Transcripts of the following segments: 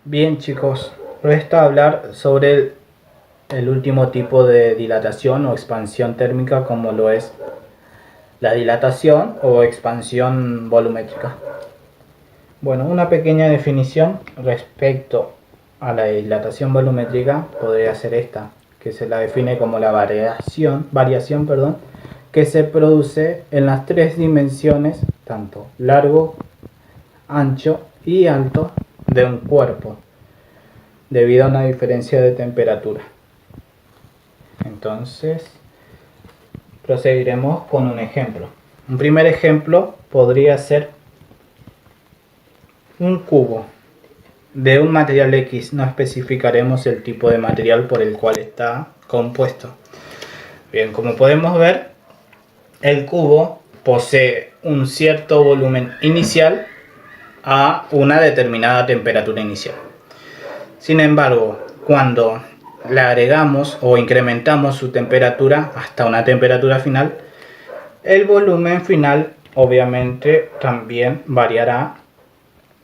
Bien chicos, resta hablar sobre el último tipo de dilatación o expansión térmica, como lo es la dilatación o expansión volumétrica. Bueno, una pequeña definición respecto a la dilatación volumétrica podría ser esta, que se la define como la variación que se produce en las tres dimensiones, tanto largo, ancho y alto, de un cuerpo, debido a una diferencia de temperatura. Entonces, proseguiremos con un ejemplo. Un primer ejemplo podría ser un cubo de un material X. No especificaremos el tipo de material por el cual está compuesto. Bien, como podemos ver, el cubo posee un cierto volumen inicial a una determinada temperatura inicial. Sin embargo, cuando le agregamos o incrementamos su temperatura hasta una temperatura final, el volumen final obviamente también variará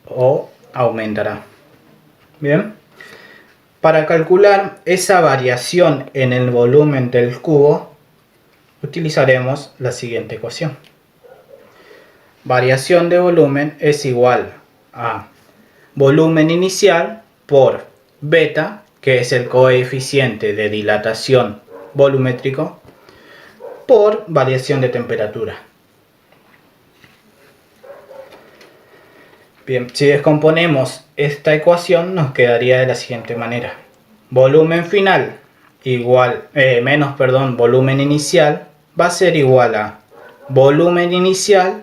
o aumentará. Bien, para calcular esa variación en el volumen del cubo, utilizaremos la siguiente ecuación. Variación de volumen es igual a volumen inicial por beta, que es el coeficiente de dilatación volumétrico, por variación de temperatura. Bien, si descomponemos esta ecuación nos quedaría de la siguiente manera. Volumen final volumen inicial va a ser igual a volumen inicial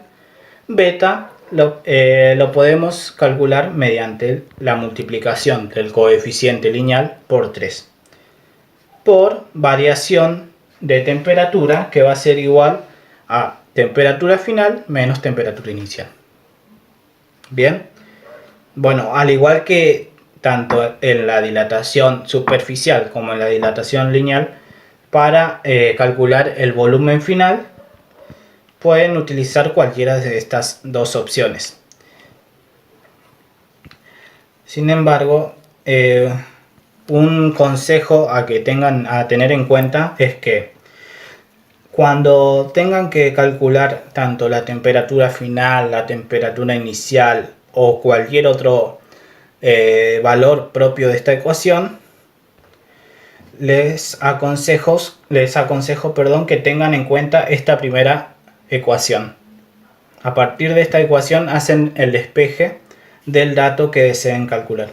beta. Lo podemos calcular mediante la multiplicación del coeficiente lineal por 3 por variación de temperatura, que va a ser igual a temperatura final menos temperatura inicial. Bien, bueno, al igual que tanto en la dilatación superficial como en la dilatación lineal, para calcular el volumen final pueden utilizar cualquiera de estas dos opciones. Sin embargo, un consejo a tener en cuenta es que cuando tengan que calcular tanto la temperatura final, la temperatura inicial o cualquier otro valor propio de esta ecuación, les aconsejo que tengan en cuenta esta primera ecuación. A partir de esta ecuación hacen el despeje del dato que deseen calcular.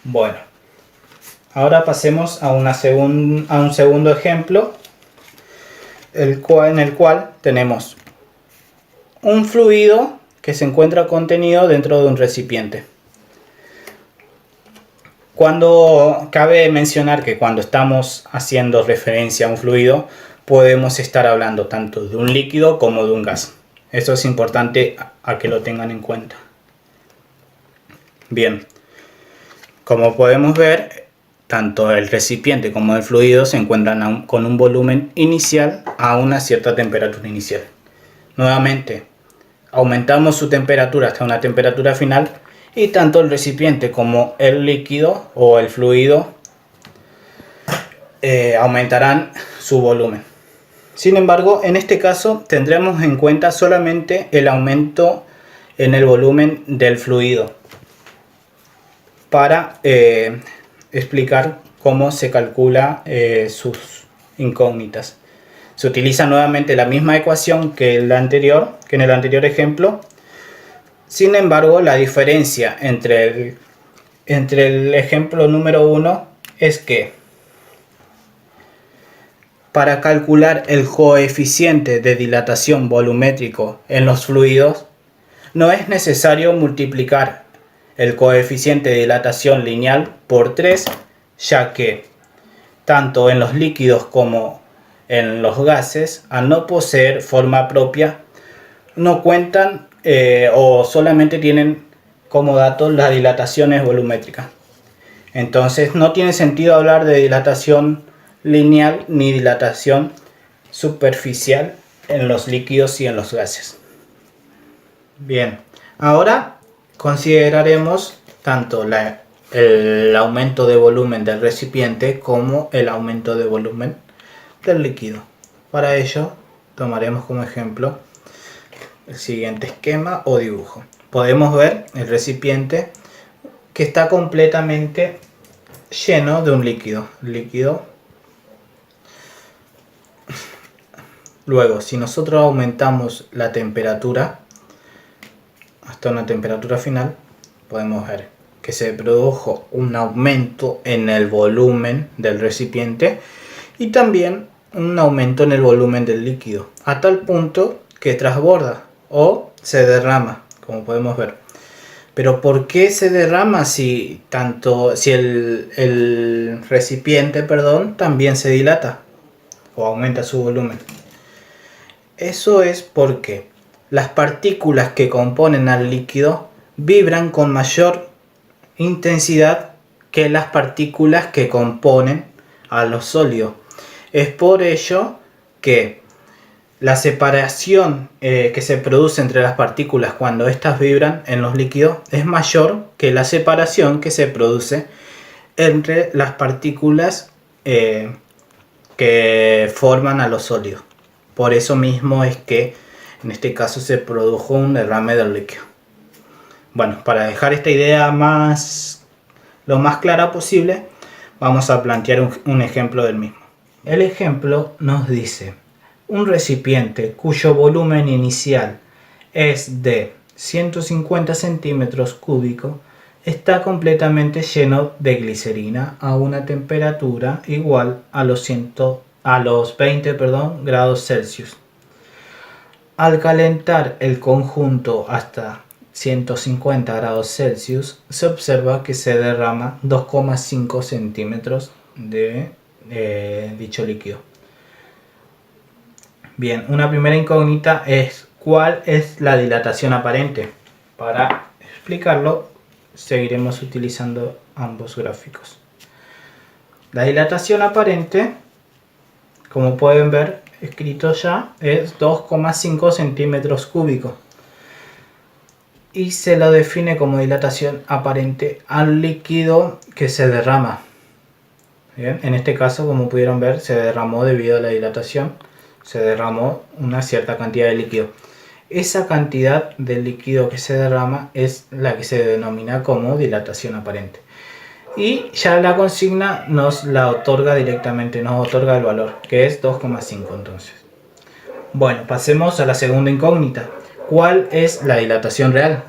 Bueno, ahora pasemos a un segundo ejemplo, en el cual tenemos un fluido que se encuentra contenido dentro de un recipiente. Cabe mencionar que cuando estamos haciendo referencia a un fluido, podemos estar hablando tanto de un líquido como de un gas. Eso es importante a que lo tengan en cuenta. Bien, como podemos ver, tanto el recipiente como el fluido se encuentran con un volumen inicial a una cierta temperatura inicial. Nuevamente, aumentamos su temperatura hasta una temperatura final y tanto el recipiente como el líquido o el fluido aumentarán su volumen. Sin embargo, en este caso tendremos en cuenta solamente el aumento en el volumen del fluido para explicar cómo se calcula sus incógnitas. Se utiliza nuevamente la misma ecuación que en el anterior ejemplo. Sin embargo, la diferencia entre el ejemplo número 1 es que para calcular el coeficiente de dilatación volumétrico en los fluidos, no es necesario multiplicar el coeficiente de dilatación lineal por 3, ya que tanto en los líquidos como en los gases, al no poseer forma propia, no cuentan o solamente tienen como dato las dilataciones volumétricas. Entonces no tiene sentido hablar de dilatación lineal ni dilatación superficial en los líquidos y en los gases. Bien, Ahora consideraremos tanto el aumento de volumen del recipiente como el aumento de volumen del líquido. Para ello tomaremos como ejemplo el siguiente esquema o dibujo. Podemos ver el recipiente que está completamente lleno de un líquido. Luego, si nosotros aumentamos la temperatura hasta una temperatura final, podemos ver que se produjo un aumento en el volumen del recipiente y también un aumento en el volumen del líquido, a tal punto que transborda o se derrama, como podemos ver. Pero ¿por qué se derrama si el recipiente, también se dilata o aumenta su volumen? Eso es porque las partículas que componen al líquido vibran con mayor intensidad que las partículas que componen a los sólidos. Es por ello que la separación que se produce entre las partículas cuando éstas vibran en los líquidos es mayor que la separación que se produce entre las partículas que forman a los sólidos. Por eso mismo es que en este caso se produjo un derrame del líquido. Bueno, para dejar esta idea lo más clara posible, vamos a plantear un ejemplo del mismo. El ejemplo nos dice: un recipiente cuyo volumen inicial es de 150 centímetros cúbicos está completamente lleno de glicerina a una temperatura igual a los 20 grados Celsius. Al calentar el conjunto hasta 150 grados Celsius, se observa que se derrama 2,5 centímetros de dicho líquido. Bien, una primera incógnita es: ¿cuál es la dilatación aparente? Para explicarlo, seguiremos utilizando ambos gráficos. La dilatación aparente, como pueden ver escrito ya, es 2,5 centímetros cúbicos. Y se lo define como dilatación aparente al líquido que se derrama. Bien, en este caso, como pudieron ver, se derramó debido a la dilatación. Se derramó una cierta cantidad de líquido. Esa cantidad de líquido que se derrama es la que se denomina como dilatación aparente. Y ya la consigna nos la otorga directamente, nos otorga el valor, que es 2,5 entonces. Bueno, pasemos a la segunda incógnita. ¿Cuál es la dilatación real?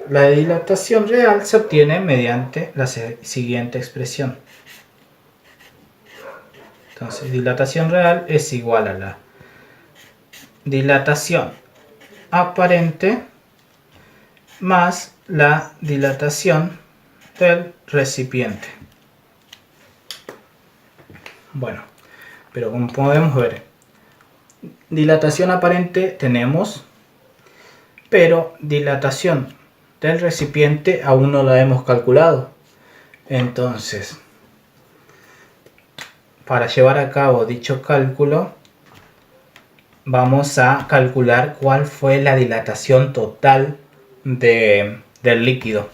La dilatación real se obtiene mediante la siguiente expresión. Entonces, dilatación real es igual a la dilatación aparente más la dilatación del recipiente. Bueno, pero como podemos ver, dilatación aparente tenemos, pero dilatación del recipiente aún no la hemos calculado. Entonces, para llevar a cabo dicho cálculo, vamos a calcular cuál fue la dilatación total del líquido,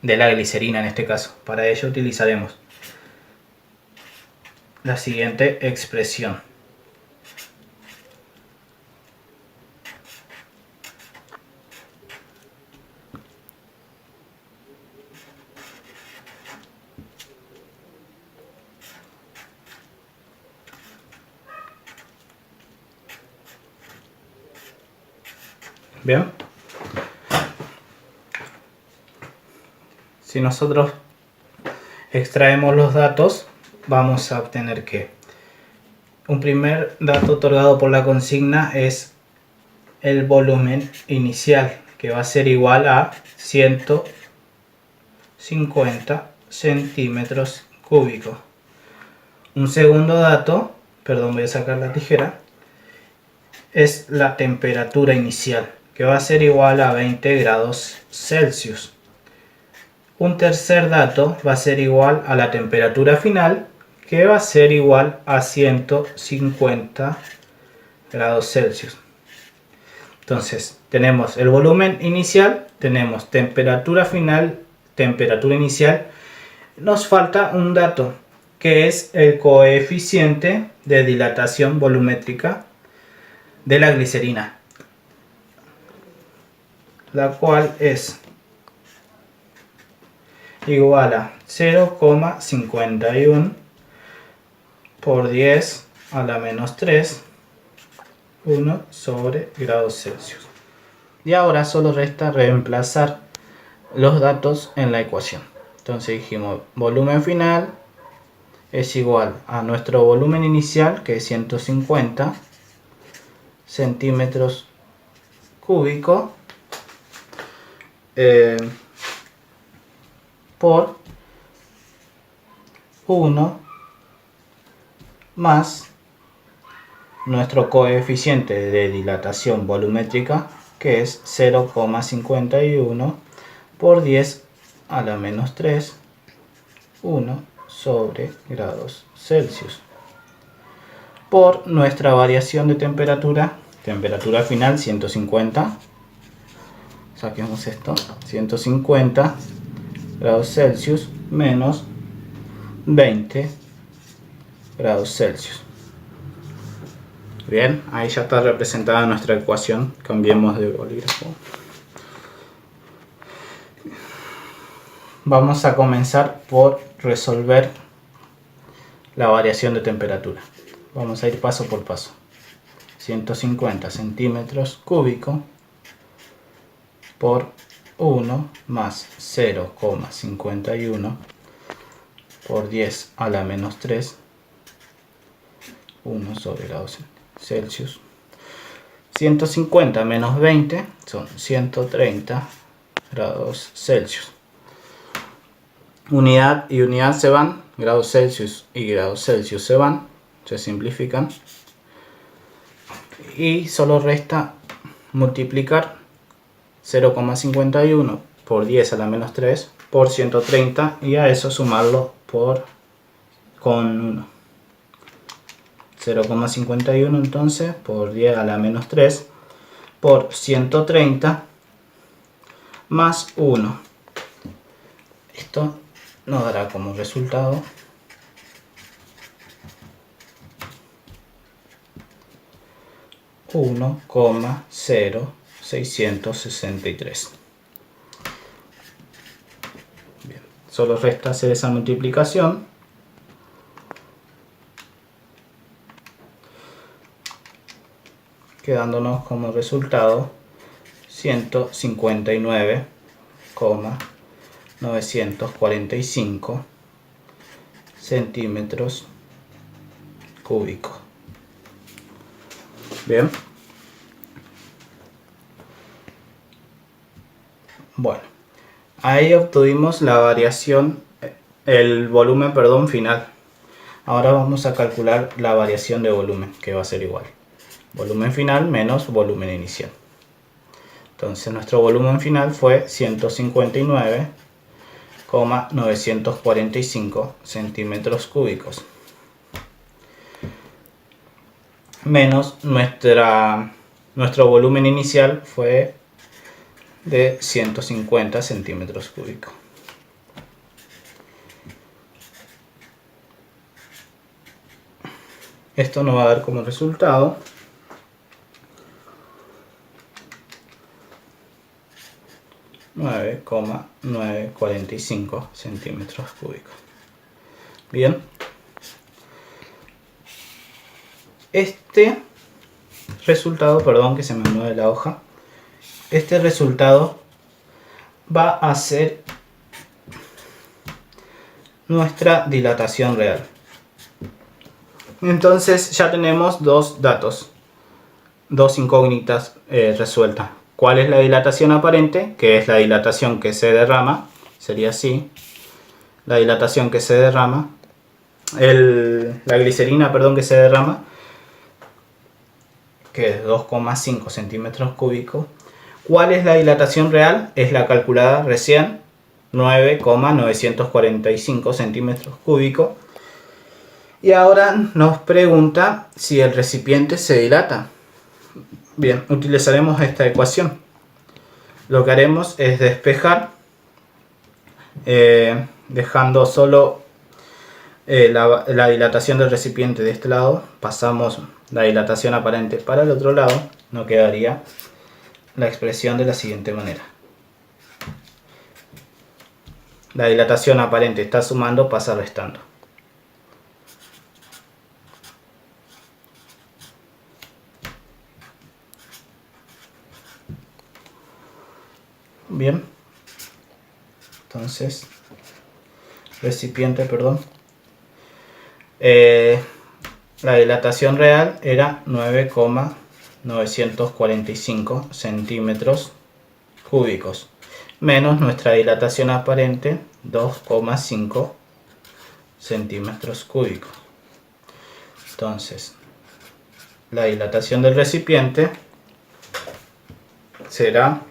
de la glicerina en este caso. Para ello utilizaremos la siguiente expresión. Bien, si nosotros extraemos los datos, vamos a obtener que un primer dato otorgado por la consigna es el volumen inicial, que va a ser igual a 150 centímetros cúbicos. Un segundo dato, voy a sacar la tijera, es la temperatura inicial, que va a ser igual a 20 grados Celsius. Un tercer dato va a ser igual a la temperatura final, que va a ser igual a 150 grados Celsius. Entonces, tenemos el volumen inicial, tenemos temperatura final, temperatura inicial. Nos falta un dato, que es el coeficiente de dilatación volumétrica de la glicerina, la cual es igual a 0,51 por 10 a la menos 3, 1 sobre grados Celsius. Y ahora solo resta reemplazar los datos en la ecuación. Entonces dijimos, volumen final es igual a nuestro volumen inicial, que es 150 centímetros cúbicos, por 1 más nuestro coeficiente de dilatación volumétrica, que es 0,51 por 10 a la menos 3, 1 sobre grados Celsius, por nuestra variación de temperatura, temperatura final 150, saquemos esto, 150 grados Celsius menos 20 grados Celsius. Bien, ahí ya está representada nuestra ecuación. Cambiemos de bolígrafo. Vamos a comenzar por resolver la variación de temperatura. Vamos a ir paso por paso. 150 centímetros cúbicos por 1 más 0,51 por 10 a la menos 3, 1 sobre grados Celsius. 150 menos 20 son 130 grados Celsius. Unidad y unidad se van, grados Celsius y grados Celsius se van, se simplifican. Y solo resta multiplicar 0,51 por 10 a la menos 3 por 130 y a eso sumarlo con 1. 0,51 entonces por 10 a la menos 3 por 130 más 1. Esto nos dará como resultado 1,0663. Bien, solo resta hacer esa multiplicación. Quedándonos como resultado 159,945 centímetros cúbicos. Bien. Bueno, ahí obtuvimos la variación, el volumen, perdón, final. Ahora vamos a calcular la variación de volumen, que va a ser igual. Volumen final menos volumen inicial. Entonces nuestro volumen final fue 159,945 centímetros cúbicos. Menos nuestro volumen inicial fue de 150 centímetros cúbicos. Esto nos va a dar como resultado 9,945 centímetros cúbicos. Bien. Este resultado, perdón que se me mueve la hoja, este resultado va a ser nuestra dilatación real. Entonces ya tenemos dos datos, dos incógnitas resueltas. ¿Cuál es la dilatación aparente? Que es la dilatación que se derrama, sería así, la dilatación que se derrama, la glicerina, perdón, que se derrama, que es 2,5 centímetros cúbicos. ¿Cuál es la dilatación real? Es la calculada recién, 9,945 centímetros cúbicos. Y ahora nos pregunta si el recipiente se dilata. Bien, utilizaremos esta ecuación. Lo que haremos es despejar, dejando solo la dilatación del recipiente de este lado. Pasamos la dilatación aparente para el otro lado. Nos quedaría la expresión de la siguiente manera. La dilatación aparente está sumando, pasa restando. Bien, entonces recipiente, perdón, la dilatación real era 9,945 centímetros cúbicos menos nuestra dilatación aparente 2,5 centímetros cúbicos. Entonces la dilatación del recipiente será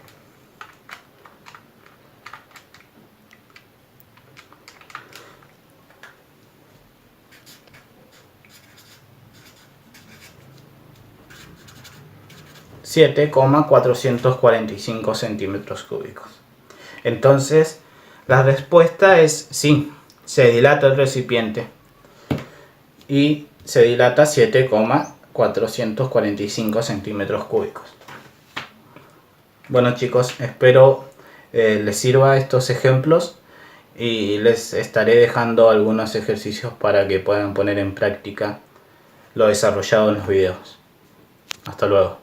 7,445 centímetros cúbicos. Entonces, la respuesta es sí, se dilata el recipiente y se dilata 7,445 centímetros cúbicos. Bueno chicos, espero les sirva estos ejemplos y les estaré dejando algunos ejercicios para que puedan poner en práctica lo desarrollado en los videos. Hasta luego.